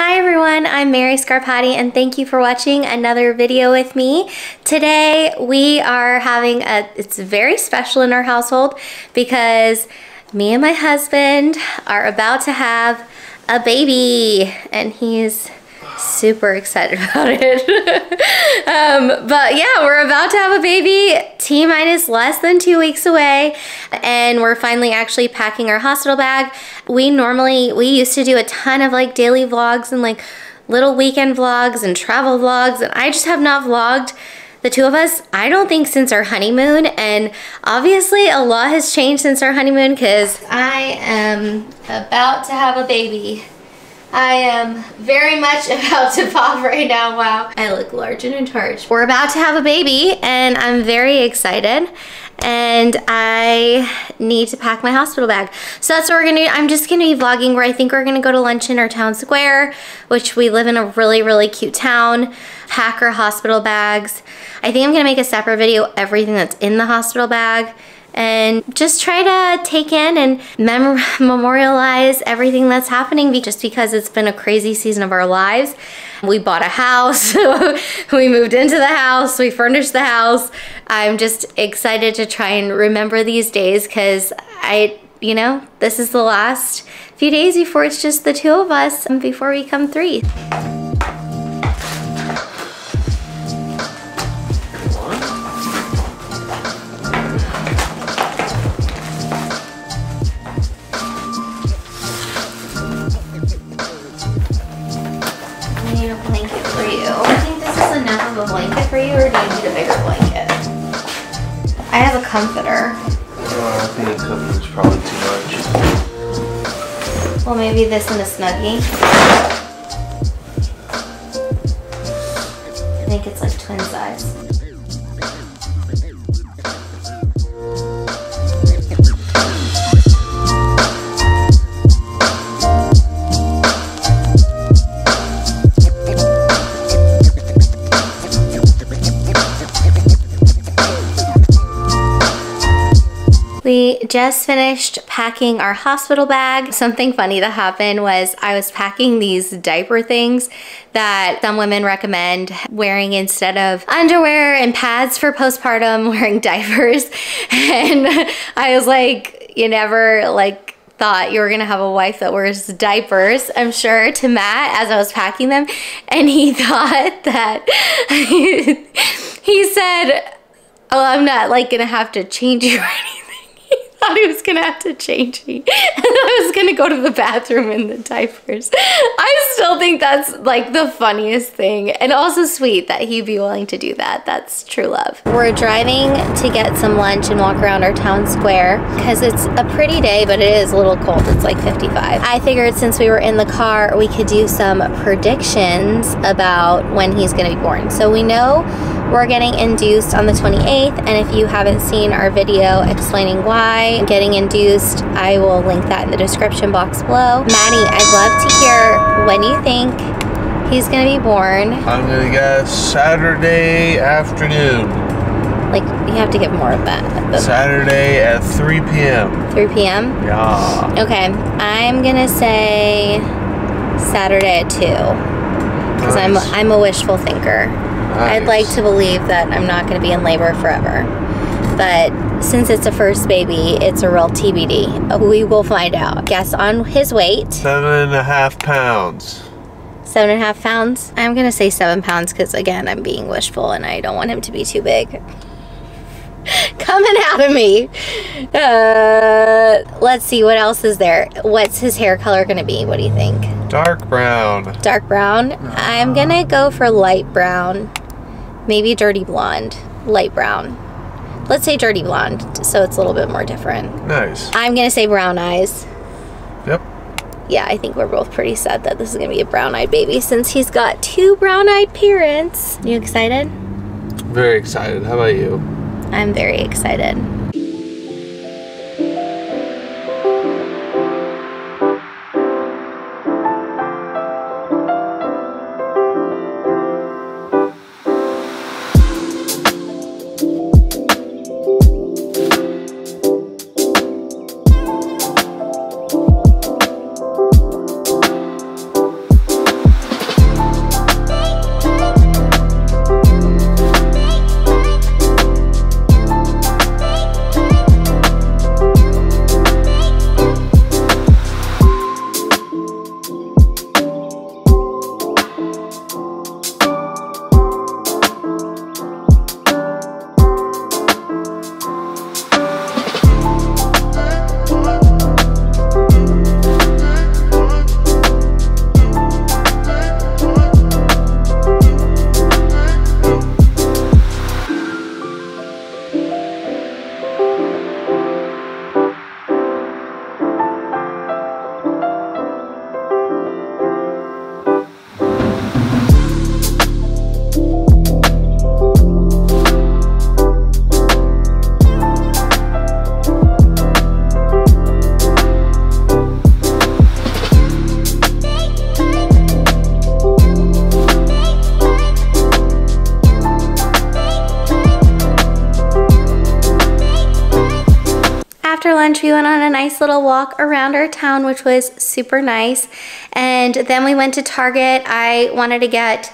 Hi everyone, I'm Mary Scarpati and thank you for watching another video with me. Today we are having it's very special in our household because me and my husband are about to have a baby and he's super excited about it. But yeah, we're about to have a baby, T-minus less than 2 weeks away, and we're finally actually packing our hospital bag. We used to do a ton of like daily vlogs and like little weekend vlogs and travel vlogs, and I just have not vlogged, the two of us, I don't think since our honeymoon, and obviously a lot has changed since our honeymoon because I am about to have a baby. I am very much about to pop right now. Wow, I look large and in charge. We're about to have a baby and I'm very excited and I need to pack my hospital bag. So that's what we're gonna do. I'm just gonna be vlogging where I think we're gonna go to lunch in our town square, which we live in a really, really cute town, pack our hospital bags. I think I'm gonna make a separate video, everything that's in the hospital bag, and just try to take in and memorialize everything that's happening just because it's been a crazy season of our lives. We bought a house, we moved into the house, we furnished the house. I'm just excited to try and remember these days because you know, this is the last few days before it's just the two of us and before we become three. A blanket for you, or do you need a bigger blanket? I have a comforter. I think a comforter is probably too much. Well, maybe this and a Snuggie. I think it's like twin size. We just finished packing our hospital bag. Something funny that happened was I was packing these diaper things that some women recommend wearing instead of underwear and pads for postpartum, wearing diapers. And I was like, you never like thought you were gonna have a wife that wears diapers, I'm sure, to Matt as I was packing them. And he thought that, he said, oh, I'm not like gonna have to change you or anything. Thought he was gonna have to change me and I was gonna go to the bathroom in the diapers. I still think that's like the funniest thing, and also sweet that he'd be willing to do that. That's true love. We're driving to get some lunch and walk around our town square because it's a pretty day, but it is a little cold. It's like 55. I figured since we were in the car, we could do some predictions about when he's gonna be born. So we know we're getting induced on the 28th, and if you haven't seen our video explaining why getting induced, I will link that in the description box below. Maddie, I'd love to hear when you think he's gonna be born. I'm gonna guess Saturday afternoon. Like, you have to give more of that. Saturday at 3 p.m. 3 p.m.? Yeah. Okay, I'm gonna say Saturday at 2. Because nice. I'm a wishful thinker. Nice. I'd like to believe that I'm not gonna be in labor forever. But since it's a first baby, it's a real TBD. We will find out. Guess on his weight. 7.5 pounds. 7.5 pounds? I'm gonna say 7 pounds because again, I'm being wishful and I don't want him to be too big. Coming out of me. Let's see, what else is there? What's his hair color gonna be? What do you think? Dark brown. Dark brown? I'm gonna go for light brown. Maybe dirty blonde. Light brown. Let's say dirty blonde, so it's a little bit more different. Nice. I'm gonna say brown eyes. Yep. Yeah, I think we're both pretty sad that this is gonna be a brown-eyed baby since he's got 2 brown-eyed parents. You excited? Very excited. How about you? I'm very excited. lunch, we went on a nice little walk around our town, which was super nice. And then we went to Target. I wanted to get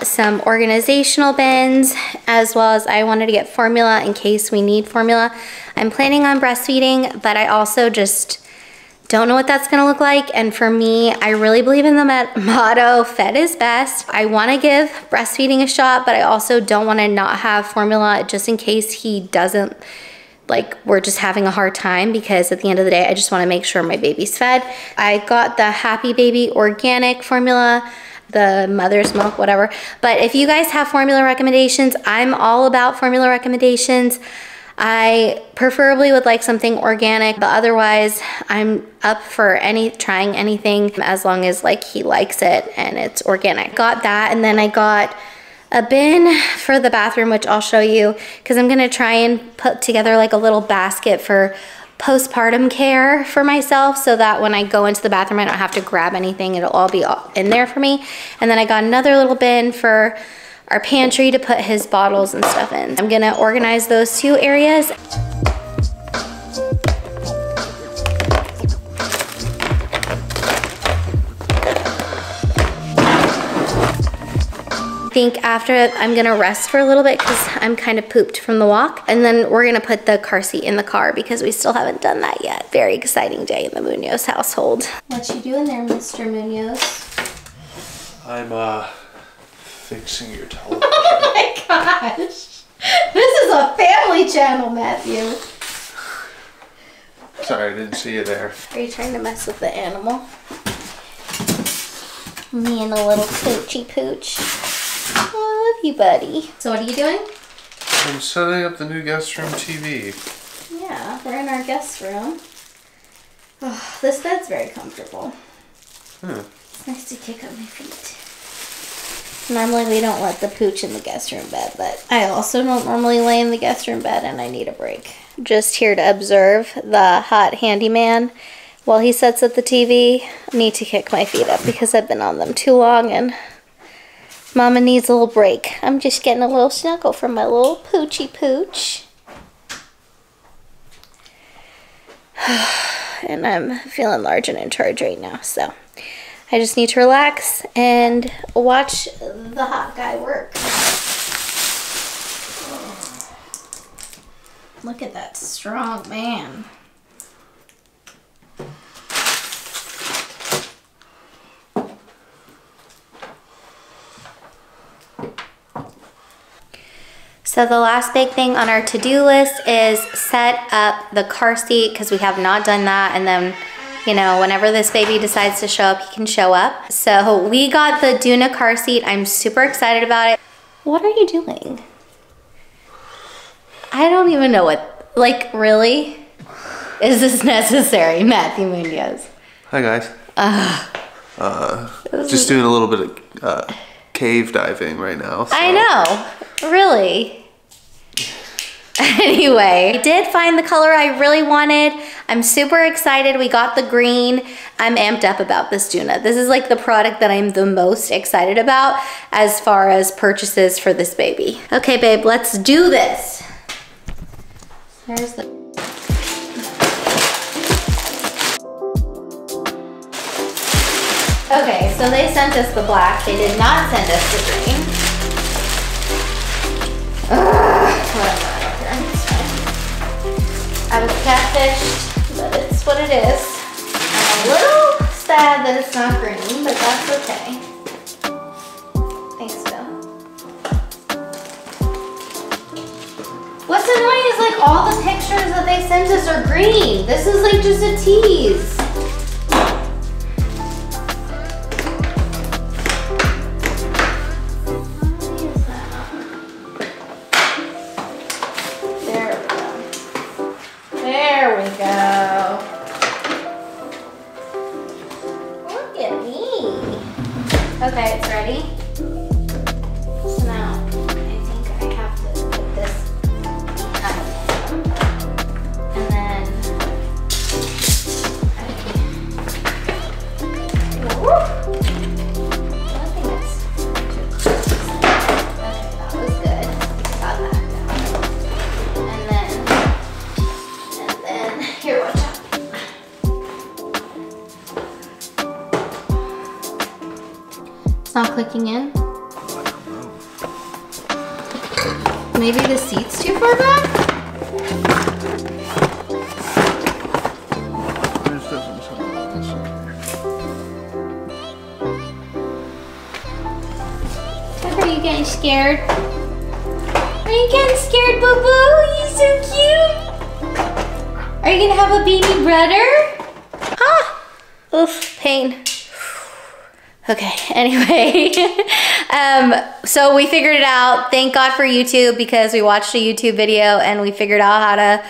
some organizational bins, as well as I wanted to get formula in case we need formula. I'm planning on breastfeeding, but I also just don't know what that's gonna look like. And for me, I really believe in the motto, fed is best. I wanna give breastfeeding a shot, but I also don't wanna not have formula just in case he doesn't, like, we're just having a hard time, because at the end of the day, I just wanna make sure my baby's fed. I got the Happy Baby organic formula, the mother's milk, whatever. But if you guys have formula recommendations, I'm all about formula recommendations. I preferably would like something organic, but otherwise I'm up for trying anything as long as like he likes it and it's organic. Got that, and then I got a bin for the bathroom, which I'll show you, because I'm gonna try and put together like a little basket for postpartum care for myself, so that when I go into the bathroom I don't have to grab anything, it'll all be in there for me. And then I got another little bin for our pantry to put his bottles and stuff in. I'm gonna organize those two areas. I think after I'm gonna rest for a little bit because I'm kind of pooped from the walk, and then we're gonna put the car seat in the car because we still haven't done that yet. Very exciting day in the Munoz household. What you doing there, Mr. Munoz? I'm fixing your television. Oh my gosh. This is a family channel, Matthew. Sorry, I didn't see you there. Are you trying to mess with the animal? Me and the little poochy pooch. I love you, buddy. So what are you doing? I'm setting up the new guest room TV. Yeah, we're in our guest room. Oh, this bed's very comfortable. It's nice to kick up my feet. Normally we don't let the pooch in the guest room bed, but I also don't normally lay in the guest room bed and I need a break. Just here to observe the hot handyman while he sets up the TV. I need to kick my feet up because I've been on them too long and Mama needs a little break. I'm just getting a little snuggle from my little poochy pooch. And I'm feeling large and in charge right now, so I just need to relax and watch the hot guy work. Look at that strong man. So the last big thing on our to-do list is set up the car seat, because we have not done that, and then, you know, whenever this baby decides to show up, he can show up. So we got the Doona car seat. I'm super excited about it. What are you doing? I don't even know what, like, really? Is this necessary, Matthew Munoz? Hi guys. Just doing a little bit of cave diving right now. So. I know, really. Anyway, I did find the color I really wanted. I'm super excited. We got the green. I'm amped up about this Doona. This is like the product that I'm the most excited about as far as purchases for this baby. Okay, babe, let's do this. There's the... Okay, so they sent us the black. They did not send us the green. Whatever, I don't care. It's fine. I was catfished, but it's what it is. I'm a little sad that it's not green, but that's okay. Thanks, Phil. What's annoying is like all the pictures that they sent us are green. This is like just a tease. There we go. Look at me. Okay, it's ready. So now, I think I have to put this behind him. And then, woo! I think it's too close. Okay, that was good. Got that down. And then It's not clicking in? Maybe the seat's too far back? This doesn't sound like this one. Are you getting scared? Are you getting scared, boo-boo? He's so cute. Are you gonna have a baby brother? Ah! Oof, pain. Okay, anyway. So we figured it out. Thank God for YouTube, because we watched a YouTube video and we figured out how to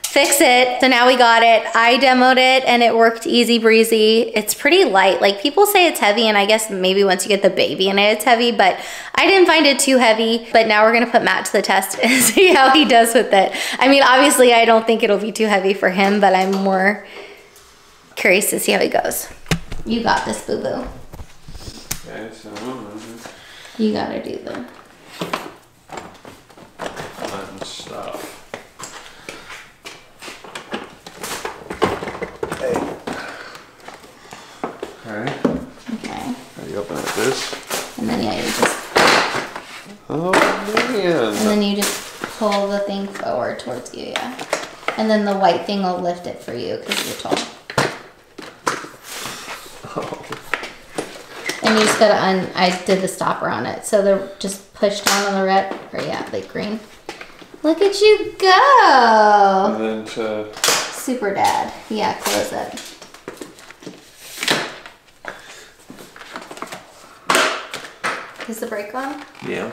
fix it. So now we got it. I demoed it and it worked easy breezy. It's pretty light. Like, people say it's heavy, and I guess maybe once you get the baby in it, it's heavy, but I didn't find it too heavy. But now we're gonna put Matt to the test and see how he does with it. I mean, obviously I don't think it'll be too heavy for him, but I'm more curious to see how he goes. You got this, boo-boo. Okay, so You gotta do the fun stuff. Okay. Okay. How do you open it? This? And then yeah, you just Oh man. and then you just pull the thing forward towards you, yeah. And then the white thing will lift it for you because you're tall. Oh. And you just gotta I did the stopper on it. So they're just push down on the red, or yeah, like green. Look at you go! And then to... Super dad. Yeah, close it. Is the brake on? Yeah.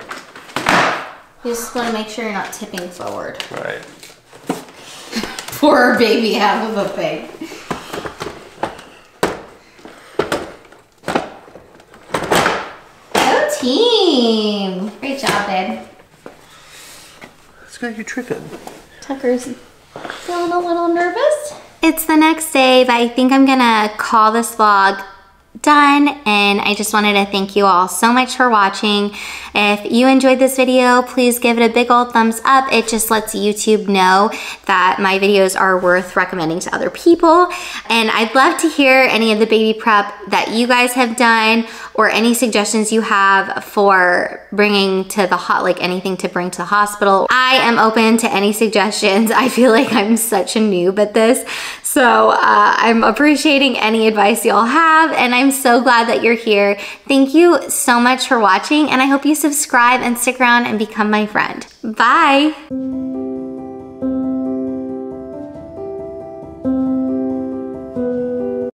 You just wanna make sure you're not tipping forward. Right. Poor baby half of a pig. Go team! Great job, babe. It's got you tripping. Tucker's feeling a little nervous. It's the next day, but I think I'm gonna call this vlog done, and I just wanted to thank you all so much for watching. If you enjoyed this video, please give it a big old thumbs up. It just lets YouTube know that my videos are worth recommending to other people. And I'd love to hear any of the baby prep that you guys have done, or any suggestions you have for bringing to the like anything to bring to the hospital. I am open to any suggestions. I feel like I'm such a noob at this, so I'm appreciating any advice y'all have, and I'm so glad that you're here. Thank you so much for watching, and I hope you subscribe and stick around and become my friend. Bye.